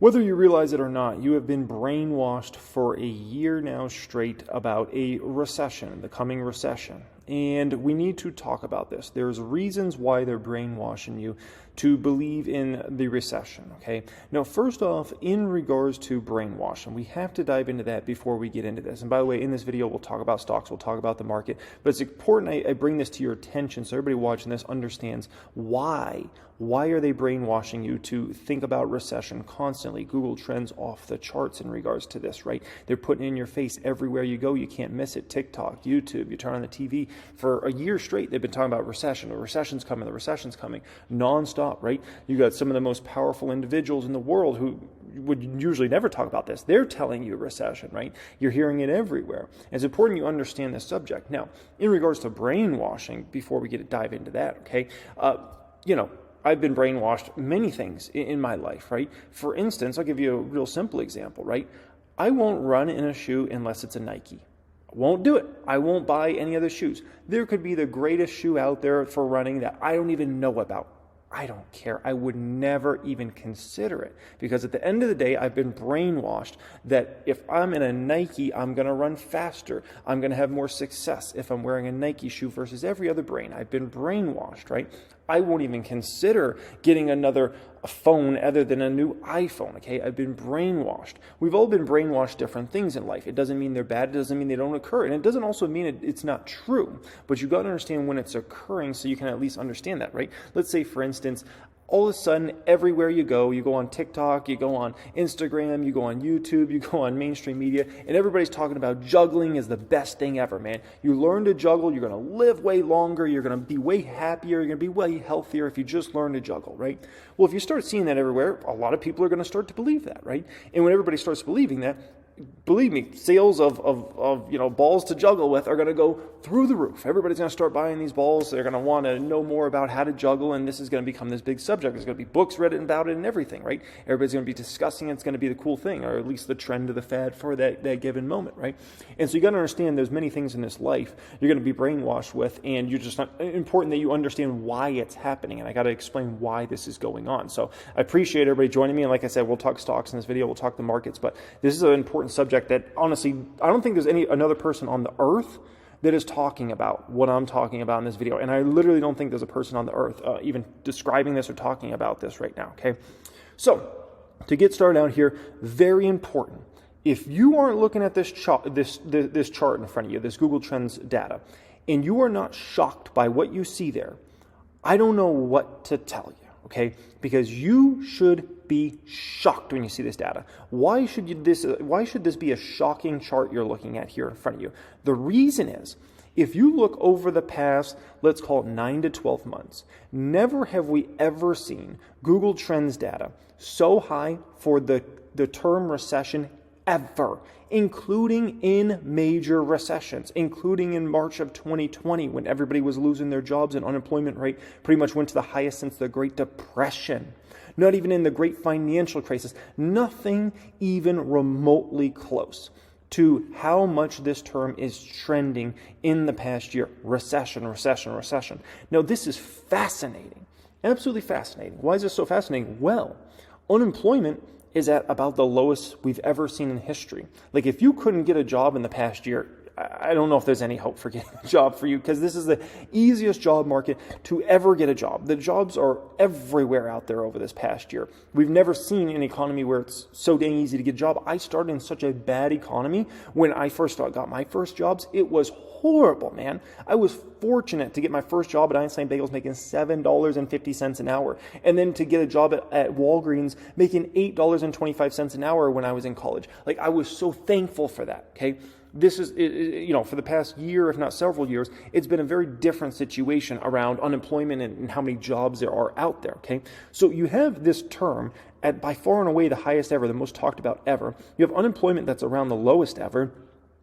Whether you realize it or not, you have been brainwashed for a year now straight about a recession, the coming recession. And we need to talk about this. There's reasons why they're brainwashing you to believe in the recession, okay? Now, first off, in regards to brainwashing, we have to dive into that before we get into this. And by the way, in this video, we'll talk about stocks, we'll talk about the market, but it's important I bring this to your attention so everybody watching this understands why. Why are they brainwashing you to think about recession constantly? Google Trends off the charts in regards to this, right? They're putting it in your face everywhere you go. You can't miss it. TikTok, YouTube, you turn on the TV. For a year straight, they've been talking about recession. The recession's coming, the recession's coming, nonstop, right? You got some of the most powerful individuals in the world who would usually never talk about this. They're telling you recession, right? You're hearing it everywhere. And it's important you understand this subject. Now, in regards to brainwashing, before we dive into that, okay, I've been brainwashed many things in my life, right? For instance, I'll give you a real simple example, right? I won't run in a shoe unless it's a Nike. I won't do it. I won't buy any other shoes. There could be the greatest shoe out there for running that I don't even know about. I don't care. I would never even consider it because at the end of the day, I've been brainwashed that if I'm in a Nike, I'm going to run faster. I'm going to have more success if I'm wearing a Nike shoe versus every other brand. I've been brainwashed, right? I won't even consider getting another phone other than a new iPhone, okay? I've been brainwashed. We've all been brainwashed different things in life. It doesn't mean they're bad. It doesn't mean they don't occur. And it doesn't also mean it's not true. But you've got to understand when it's occurring so you can at least understand that, right? Let's say, for instance, all of a sudden, everywhere you go on TikTok, you go on Instagram, you go on YouTube, you go on mainstream media, and everybody's talking about juggling is the best thing ever, man. You learn to juggle, you're going to live way longer, you're going to be way happier, you're going to be way healthier if you just learn to juggle, right? Well, if you start seeing that everywhere, a lot of people are going to start to believe that, right? And when everybody starts believing that, believe me, sales of balls to juggle with are going to go through the roof. Everybody's going to start buying these balls. They're going to want to know more about how to juggle, and this is going to become this big subject. There's going to be books written about it and everything, right? Everybody's going to be discussing it. It's going to be the cool thing, or at least the trend of the fad for that given moment, right? And so you got to understand there's many things in this life you're going to be brainwashed with, and you're just not important that you understand why it's happening, and I got to explain why this is going on. So I appreciate everybody joining me, and like I said, we'll talk stocks in this video, we'll talk the markets, but this is an important subject that honestly, I don't think there's another person on the earth that is talking about what I'm talking about in this video. And I literally don't think there's a person on the earth even describing this or talking about this right now, okay? So, to get started out here, very important. If you aren't looking at this chart in front of you, this Google Trends data, and you are not shocked by what you see there, I don't know what to tell you, okay? Because you should be shocked when you see this data. Why should this be a shocking chart you're looking at here in front of you? The reason is, if you look over the past, let's call it 9 to 12 months, never have we ever seen Google Trends data so high for the term recession ever, including in major recessions, including in March of 2020 when everybody was losing their jobs and unemployment rate pretty much went to the highest since the Great Depression. Not even in the Great Financial Crisis. Nothing even remotely close to how much this term is trending in the past year. Recession, recession, recession. Now, this is fascinating. Absolutely fascinating. Why is this so fascinating? Well, unemployment is at about the lowest we've ever seen in history. Like, if you couldn't get a job in the past year, I don't know if there's any hope for getting a job for you, because this is the easiest job market to ever get a job. The jobs are everywhere out there over this past year. We've never seen an economy where it's so dang easy to get a job. I started in such a bad economy when I first got my first jobs. It was horrible, man. I was fortunate to get my first job at Einstein Bagels making $7.50 an hour, and then to get a job at Walgreens making $8.25 an hour when I was in college. Like, I was so thankful for that, okay? This is, for the past year, if not several years, it's been a very different situation around unemployment and how many jobs there are out there, okay? So you have this term at by far and away the highest ever, the most talked about ever. You have unemployment that's around the lowest ever.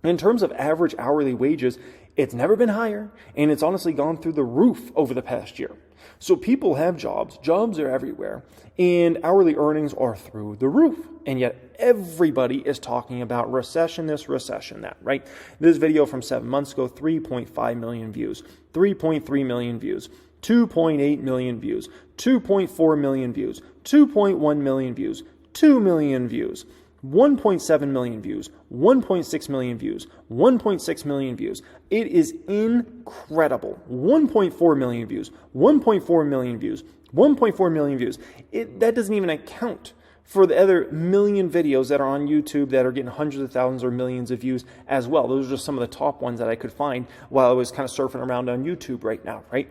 In terms of average hourly wages, it's never been higher, and it's honestly gone through the roof over the past year. So people have jobs are everywhere, and hourly earnings are through the roof. And yet everybody is talking about recession this, recession that, right? This video from 7 months ago, 3.5 million views, 3.3 million views, 2.8 million views, 2.4 million views, 2.1 million views, 2 million views, 1.7 million views, 1.6 million views, 1.6 million views. It is incredible. 1.4 million views, 1.4 million views, 1.4 million views. That doesn't even account for the other million videos that are on YouTube that are getting hundreds of thousands or millions of views as well. Those are just some of the top ones that I could find while I was kind of surfing around on YouTube right now, right?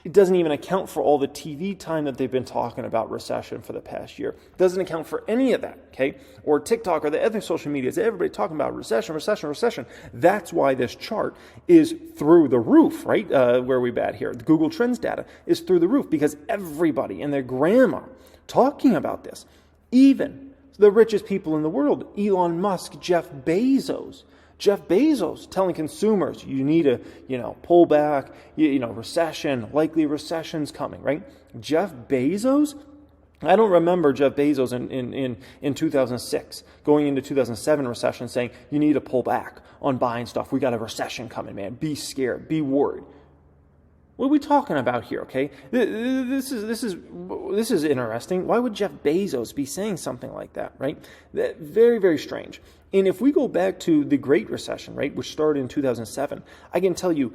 It doesn't even account for all the TV time that they've been talking about recession for the past year. It doesn't account for any of that, okay? Or TikTok or the other social medias. Everybody talking about recession, recession, recession. That's why this chart is through the roof, right? Where are we at here? The Google Trends data is through the roof because everybody and their grandma talking about this. Even the richest people in the world, Elon Musk, Jeff Bezos telling consumers you need to, pull back, recession, likely recession's coming, right? Jeff Bezos, I don't remember Jeff Bezos in 2006 going into 2007 recession saying you need to pull back on buying stuff. We got a recession coming, man. Be scared, be worried. What are we talking about here, okay? This is interesting. Why would Jeff Bezos be saying something like that, right? Very, very strange. And if we go back to the Great Recession, right, which started in 2007, I can tell you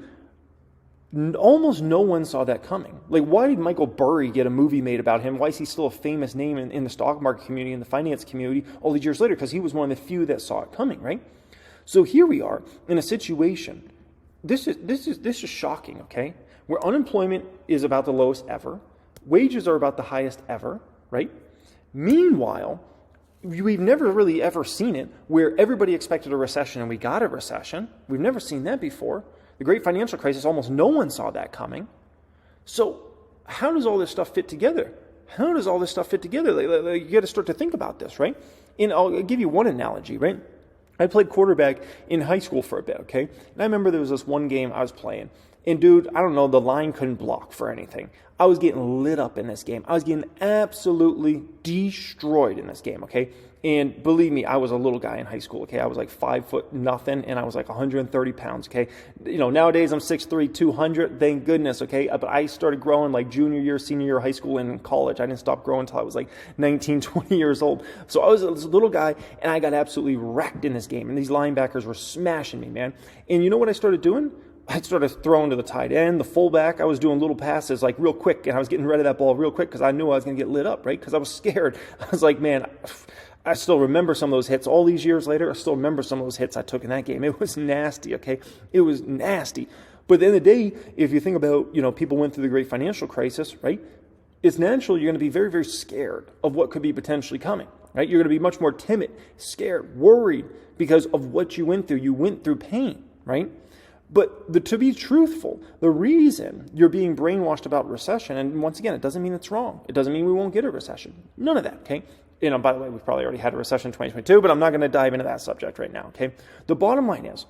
almost no one saw that coming. Like, why did Michael Burry get a movie made about him? Why is he still a famous name in the stock market community, in the finance community all these years later? Because he was one of the few that saw it coming, right? So here we are in a situation. This is shocking, okay? Where unemployment is about the lowest ever, wages are about the highest ever, right? Meanwhile, we've never really ever seen it where everybody expected a recession and we got a recession. We've never seen that before. The great financial crisis, almost no one saw that coming. So how does all this stuff fit together? How does all this stuff fit together? You got to start to think about this, right? And I'll give you one analogy, right? I played quarterback in high school for a bit, okay? And I remember there was this one game I was playing. And dude, I don't know, the line couldn't block for anything. I was getting lit up in this game. I was getting absolutely destroyed in this game, okay? And believe me, I was a little guy in high school, okay? I was like 5'0" nothing, and I was like 130 pounds, okay? Nowadays I'm 6'3", 200, thank goodness, okay? But I started growing like junior year, senior year of high school, and in college. I didn't stop growing until I was like 19, 20 years old. So I was a little guy, and I got absolutely wrecked in this game. And these linebackers were smashing me, man. And you know what I started doing? I started throwing to the tight end, the fullback. I was doing little passes like real quick, and I was getting rid of that ball real quick because I knew I was going to get lit up, right? Because I was scared. I was like, man, I still remember some of those hits. All these years later, I still remember some of those hits I took in that game. It was nasty, okay? It was nasty. But at the end of the day, if you think about, people went through the great financial crisis, right? It's natural you're going to be very, very scared of what could be potentially coming, right? You're going to be much more timid, scared, worried because of what you went through. You went through pain, right? But to be truthful, the reason you're being brainwashed about recession, and once again, it doesn't mean it's wrong. It doesn't mean we won't get a recession. None of that, okay? By the way, we've probably already had a recession in 2022, but I'm not going to dive into that subject right now, okay? The bottom line is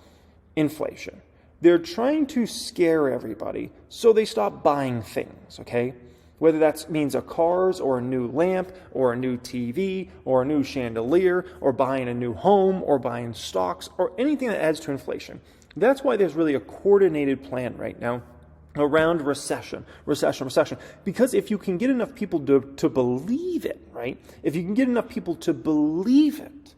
inflation. They're trying to scare everybody so they stop buying things, okay? Whether that means a cars or a new lamp or a new TV or a new chandelier or buying a new home or buying stocks or anything that adds to inflation. That's why there's really a coordinated plan right now around recession. Because if you can get enough people to believe it, right? If you can get enough people to believe it,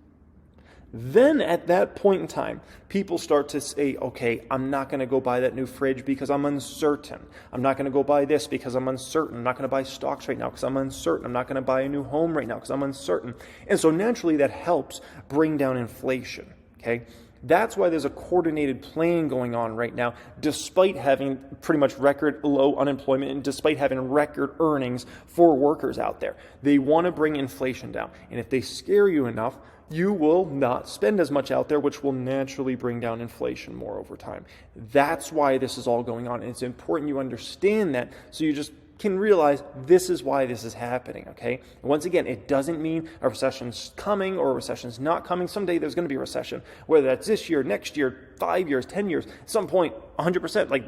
then at that point in time, people start to say, okay, I'm not going to go buy that new fridge because I'm uncertain. I'm not going to go buy this because I'm uncertain. I'm not going to buy stocks right now because I'm uncertain. I'm not going to buy a new home right now because I'm uncertain. And so naturally that helps bring down inflation, okay? That's why there's a coordinated plan going on right now, despite having pretty much record low unemployment and despite having record earnings for workers out there. They want to bring inflation down. And if they scare you enough, you will not spend as much out there, which will naturally bring down inflation more over time. That's why this is all going on. And it's important you understand that so you just can realize this is why this is happening, okay? And once again, it doesn't mean a recession's coming or a recession's not coming. Someday there's going to be a recession, whether that's this year, next year, 5 years, 10 years, at some point, 100%,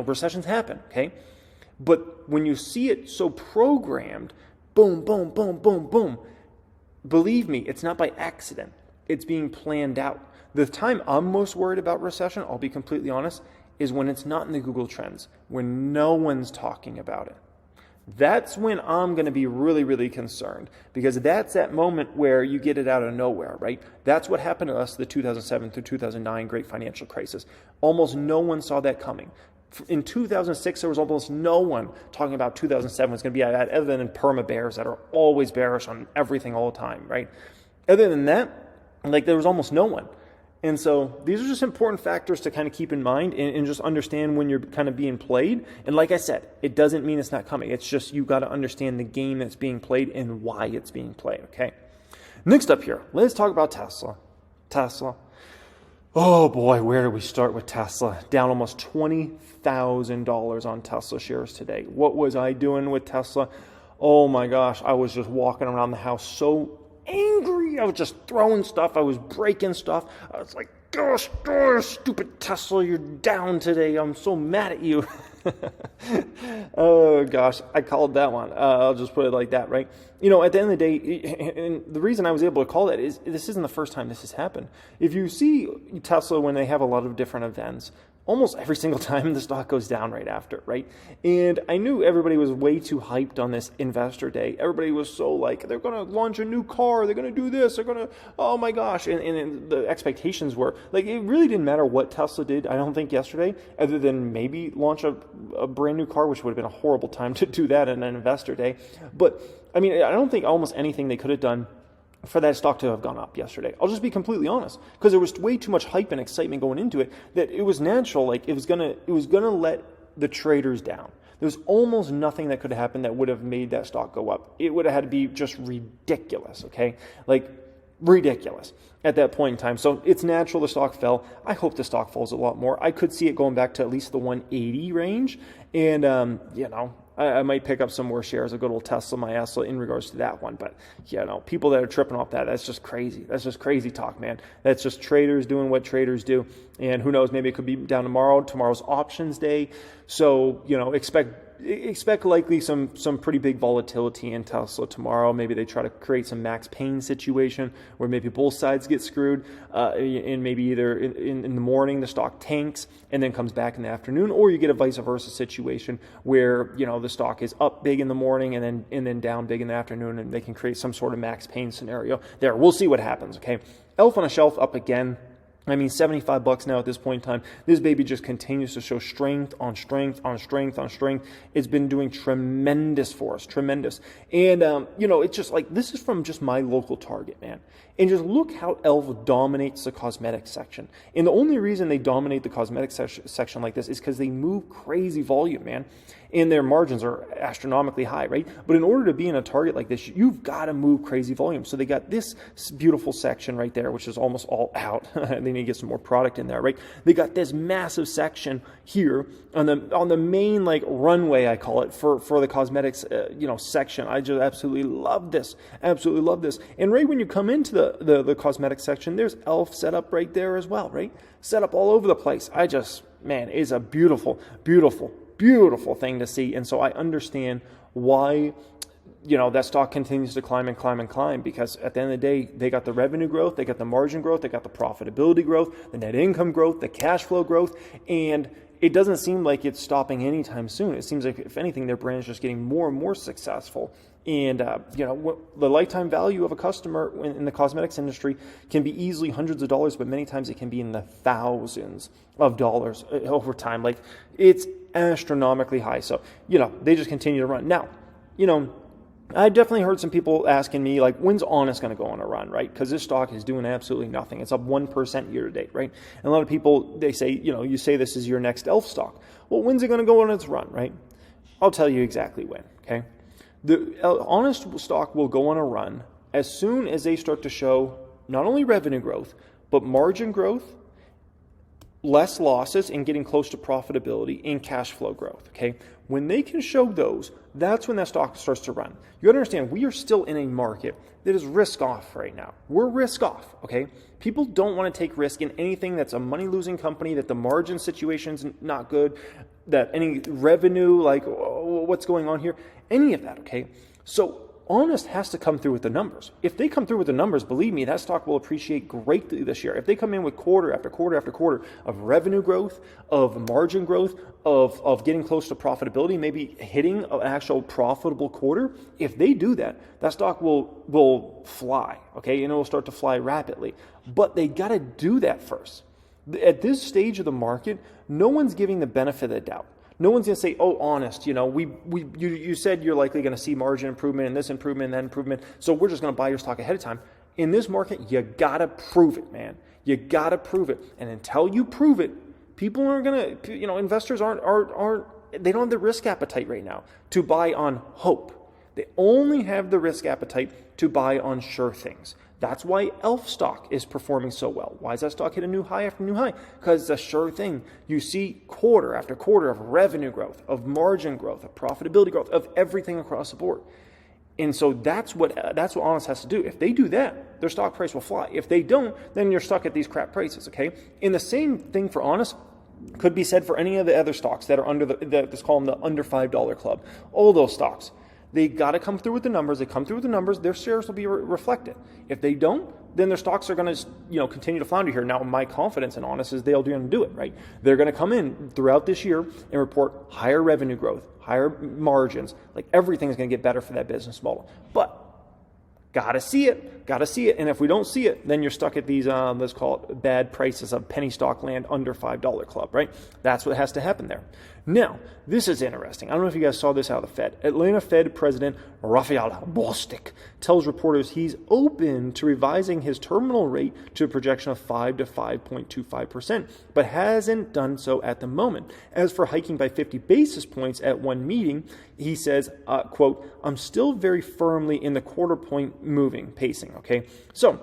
recessions happen, okay? But when you see it so programmed, boom, boom, boom, boom, boom, believe me, it's not by accident. It's being planned out. The time I'm most worried about recession, I'll be completely honest, is when it's not in the Google Trends, when no one's talking about it. That's when I'm going to be really, really concerned, because that's that moment where you get it out of nowhere, right? That's what happened to us, the 2007 through 2009 great financial crisis. Almost no one saw that coming. In 2006, there was almost no one talking about 2007 was going to be that, other than perma bears that are always bearish on everything all the time, right? Other than that, like, there was almost no one. And so these are just important factors to kind of keep in mind and just understand when you're kind of being played. And like I said, it doesn't mean it's not coming. It's just you got to understand the game that's being played and why it's being played, okay? Next up here, let's talk about Tesla. Tesla. Oh boy, where do we start with Tesla? Down almost $20,000 on Tesla shares today. What was I doing with Tesla? Oh my gosh, I was just walking around the house so angry. I was just throwing stuff. I was breaking stuff. I was like, gosh, stupid Tesla, you're down today. I'm so mad at you. Oh gosh, I called that one. I'll just put it like that, right? You know, at the end of the day, and the reason I was able to call that is this isn't the first time this has happened. If you see Tesla when they have a lot of different events, almost every single time the stock goes down right after, right? And I knew everybody was way too hyped on this investor day. Everybody was so like, they're going to launch a new car, they're going to do this, they're going to, oh my gosh. And the expectations were, like, it really didn't matter what Tesla did, I don't think, yesterday, other than maybe launch a brand new car, which would have been a horrible time to do that in an investor day. But, I mean, I don't think almost anything they could have done for that stock to have gone up yesterday. I'll just be completely honest, because there was way too much hype and excitement going into it that it was natural. Like, it was gonna let the traders down. There was almost nothing that could have happened that would have made that stock go up. It would have had to be just ridiculous, okay? Like, ridiculous at that point in time. So it's natural the stock fell. I hope the stock falls a lot more. I could see it going back to at least the 180 range. And, you know, I might pick up some more shares of good old Tesla, my Tesla, in regards to that one. But, you know, people that are tripping off that's just crazy. That's just crazy talk, man. That's just traders doing what traders do. And who knows, maybe it could be down tomorrow. Tomorrow's options day. So, you know, expect likely some pretty big volatility in Tesla tomorrow. Maybe they try to create some Max Payne situation where maybe both sides get screwed, and maybe either in the morning the stock tanks and then comes back in the afternoon, or you get a vice versa situation where, you know, the stock is up big in the morning and then down big in the afternoon, and they can create some sort of Max Payne scenario there. We'll see what happens, okay? Elf on a Shelf up again. I mean, $75 now at this point in time. This baby just continues to show strength on strength on strength on strength. It's been doing tremendous for us, tremendous. And, you know, it's just like, this is from just my local Target, man. And just look how Elf dominates the cosmetics section. And the only reason they dominate the cosmetics section like this is because they move crazy volume, man. And their margins are astronomically high, right? But in order to be in a Target like this, you've got to move crazy volume. So they got this beautiful section right there, which is almost all out. They need to get some more product in there, right? They got this massive section here on the main, like, runway, I call it, for the cosmetics, you know, section. I just absolutely love this. Absolutely love this. And right when you come into the cosmetics section, there's Elf set up right there as well, right? Set up all over the place. Man, it's a beautiful, beautiful, beautiful thing to see. And so I understand why, you know, that stock continues to climb and climb and climb, because at the end of the day, they got the revenue growth, they got the margin growth, they got the profitability growth, the net income growth, the cash flow growth, and it doesn't seem like it's stopping anytime soon. It seems like, if anything, their brand is just getting more and more successful. And, you know, the lifetime value of a customer in the cosmetics industry can be easily hundreds of dollars, but many times it can be in the thousands of dollars over time. Like, it's astronomically high. So, you know, they just continue to run. Now, you know, I definitely heard some people asking me, like, when's Honest going to go on a run, right? Because this stock is doing absolutely nothing. It's up 1% year to date, right? And a lot of people, they say, you know, you say this is your next Elf stock. Well, when's it going to go on its run, right? I'll tell you exactly when, okay? The Honest stock will go on a run as soon as they start to show not only revenue growth, but margin growth, less losses, and getting close to profitability and cash flow growth, okay? When they can show those, that's when that stock starts to run. You understand, we are still in a market that is risk off right now. We're risk off, okay? People don't want to take risk in anything that's a money-losing company, that the margin situation's not good, that any revenue, like, what's going on here, any of that, okay? So Honest has to come through with the numbers. If they come through with the numbers, believe me, that stock will appreciate greatly this year. If they come in with quarter after quarter after quarter of revenue growth, of margin growth, of getting close to profitability, maybe hitting an actual profitable quarter, if they do that, that stock will fly, okay? And it will start to fly rapidly. But they got to do that first. At this stage of the market, no one's giving the benefit of the doubt. No one's going to say, oh, Honest, you said you're likely going to see margin improvement and this improvement and that improvement, so we're just going to buy your stock ahead of time. In this market, you got to prove it, man. You got to prove it. And until you prove it, people aren't going to, investors they don't have the risk appetite right now to buy on hope. They only have the risk appetite to buy on sure things. That's why ELF stock is performing so well. Why is that stock hit a new high after new high? Because it's a sure thing. You see quarter after quarter of revenue growth, of margin growth, of profitability growth, of everything across the board. And so that's what Honest has to do. If they do that, their stock price will fly. If they don't, then you're stuck at these crap prices, okay? And the same thing for Honest could be said for any of the other stocks that are under let's call them the under $5 club. All those stocks. They got to come through with the numbers. They come through with the numbers, their shares will be reflected. If they don't, then their stocks are going to, continue to flounder here. Now, my confidence in Honest is they'll do it, right? They're going to come in throughout this year and report higher revenue growth, higher margins. Like everything is going to get better for that business model. But gotta see it. And if we don't see it, then you're stuck at these, let's call it bad prices of penny stock land under $5 club, right? That's what has to happen there. Now, this is interesting. I don't know if you guys saw this out of the Fed. Atlanta Fed President Raphael Bostic tells reporters he's open to revising his terminal rate to a projection of 5 to 5.25%, but hasn't done so at the moment. As for hiking by 50 basis points at one meeting, he says, quote, I'm still very firmly in the quarter point moving pacing, okay? So,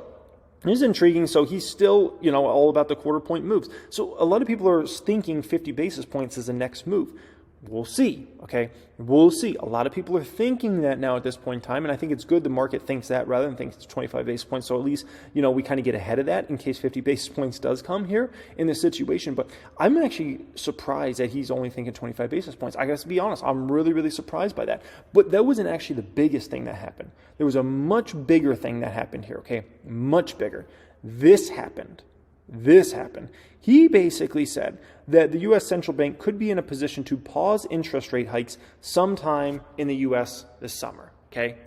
this is intriguing. So he's still, all about the quarter point moves. So a lot of people are thinking 50 basis points is the next move. We'll see, okay? We'll see. A lot of people are thinking that now at this point in time, and I think it's good the market thinks that rather than thinks it's 25 basis points. So at least, we kind of get ahead of that in case 50 basis points does come here in this situation. But I'm actually surprised that he's only thinking 25 basis points. I got to be honest, I'm really, really surprised by that. But that wasn't actually the biggest thing that happened. There was a much bigger thing that happened here, okay? Much bigger. This happened. He basically said that the U.S. Central Bank could be in a position to pause interest rate hikes sometime in the U.S. this summer, okay?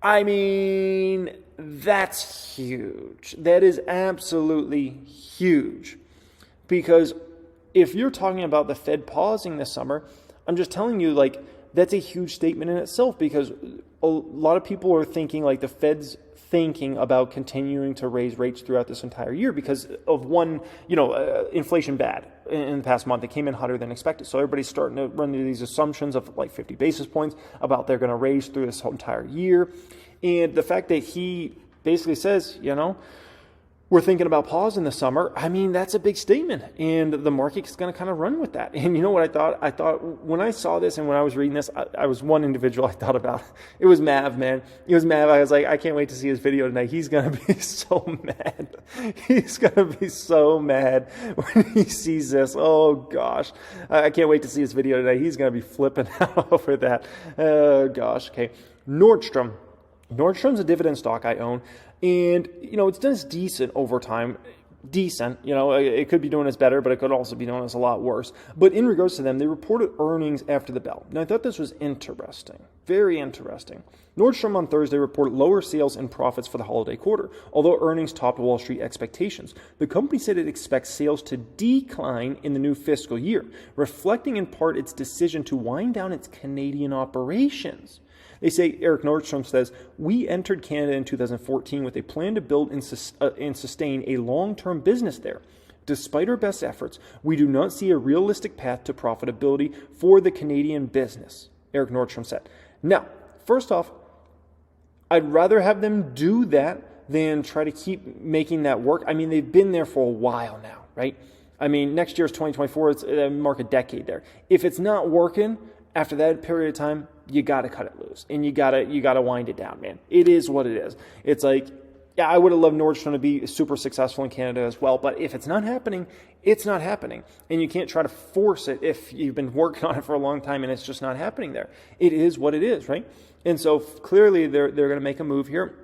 I mean, that's huge. That is absolutely huge. Because if you're talking about the Fed pausing this summer, I'm just telling you, that's a huge statement in itself because a lot of people are thinking the Fed's thinking about continuing to raise rates throughout this entire year because of one, inflation bad in the past month. It came in hotter than expected. So everybody's starting to run into these assumptions of 50 basis points about they're going to raise through this whole entire year. And the fact that he basically says, we're thinking about pausing this summer. I mean, that's a big statement, and the market's going to kind of run with that. And you know what I thought? I thought when I saw this and when I was reading this, I was one individual I thought about. It was Mav, man. It was Mav. I was like, I can't wait to see his video tonight. He's going to be so mad. He's going to be so mad when he sees this. Oh, gosh. I can't wait to see his video tonight. He's going to be flipping out over that. Oh, gosh. Okay. Nordstrom's a dividend stock I own. And, it's done as decent over time. Decent. It could be doing as better, but it could also be doing as a lot worse. But in regards to them, they reported earnings after the bell. Now, I thought this was interesting. Very interesting. Nordstrom on Thursday reported lower sales and profits for the holiday quarter, although earnings topped Wall Street expectations. The company said it expects sales to decline in the new fiscal year, reflecting in part its decision to wind down its Canadian operations. They say, Eric Nordstrom says, we entered Canada in 2014 with a plan to build and sustain a long-term business there. Despite our best efforts, we do not see a realistic path to profitability for the Canadian business, Eric Nordstrom said. Now, first off, I'd rather have them do that than try to keep making that work. I mean, they've been there for a while now, right? I mean, next year is 2024. It's mark a decade there. If it's not working after that period of time, you got to cut it loose and you got to wind it down, man. It is what it is. It's I would have loved Nordstrom to be super successful in Canada as well, but if it's not happening, it's not happening. And you can't try to force it if you've been working on it for a long time and it's just not happening there. It is what it is, right? And so clearly they're going to make a move here.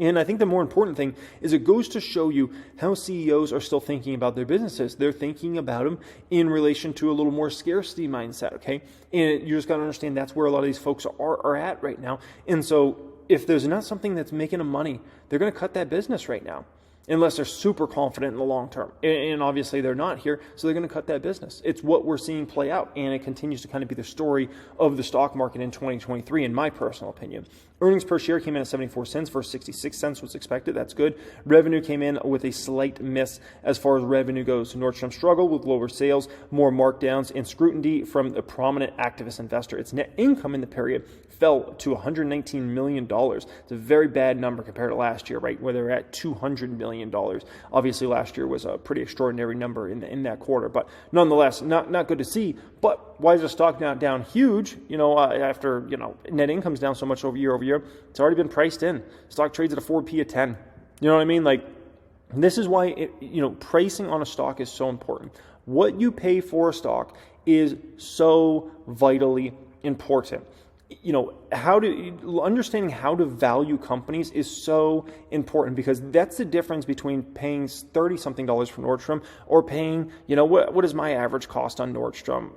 And I think the more important thing is it goes to show you how CEOs are still thinking about their businesses. They're thinking about them in relation to a little more scarcity mindset, okay? And you just got to understand that's where a lot of these folks are at right now. And so if there's not something that's making them money, they're going to cut that business right now, unless they're super confident in the long term. And obviously they're not here, so they're going to cut that business. It's what we're seeing play out, and it continues to kind of be the story of the stock market in 2023, in my personal opinion. Earnings per share came in at 74 cents versus 66 cents was expected. That's good. Revenue came in with a slight miss as far as revenue goes. Nordstrom struggled with lower sales, more markdowns, and scrutiny from a prominent activist investor. Its net income in the period fell to $119 million. It's a very bad number compared to last year, right, where they're at $200 million. Obviously, last year was a pretty extraordinary number in that quarter, but nonetheless, not good to see. But why is the stock now down huge? After net income's down so much over year, it's already been priced in. Stock trades at a 4P of 10. You know what I mean? Like, this is why pricing on a stock is so important. What you pay for a stock is so vitally important. Understanding how to value companies is so important, because that's the difference between paying $30-something for Nordstrom or paying, what is my average cost on Nordstrom?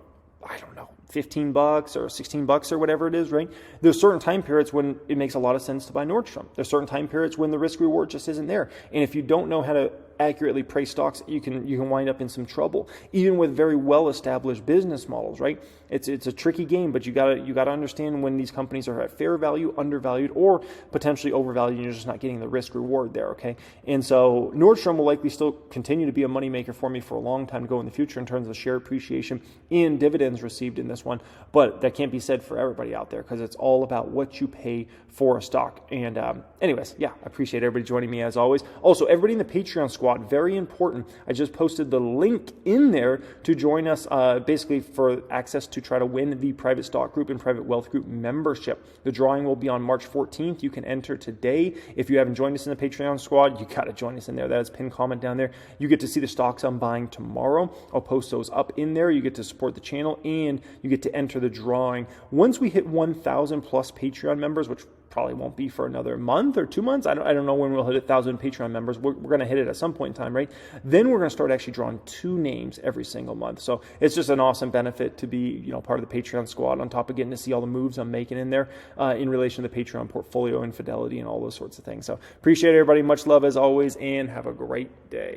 I don't know, $15 or $16 or whatever it is, right? There's certain time periods when it makes a lot of sense to buy Nordstrom. There's certain time periods when the risk reward just isn't there. And if you don't know how to accurately price stocks, you can wind up in some trouble, even with very well established business models, right? It's a tricky game, but you gotta understand when these companies are at fair value, undervalued, or potentially overvalued, and you're just not getting the risk reward there, okay? And so Nordstrom will likely still continue to be a moneymaker for me for a long time to go in the future in terms of share appreciation and dividends received in this one, but that can't be said for everybody out there, because it's all about what you pay for a stock. And anyways, I appreciate everybody joining me as always. Also, everybody in the Patreon squad, very important. I just posted the link in there to join us basically for access to try to win the private stock group and private wealth group membership. The drawing will be on March 14th. You can enter today. If you haven't joined us in the Patreon squad, you got to join us in there. That is pinned comment down there. You get to see the stocks I'm buying tomorrow. I'll post those up in there. You get to support the channel, and you get to enter the drawing. Once we hit 1,000 plus Patreon members, which probably won't be for another month or 2 months. I don't know when we'll hit 1,000 Patreon members. We're going to hit it at some point in time, right? Then we're going to start actually drawing 2 names every single month. So it's just an awesome benefit to be part of the Patreon squad, on top of getting to see all the moves I'm making in there in relation to the Patreon portfolio and fidelity and all those sorts of things. So appreciate everybody. Much love as always, and have a great day.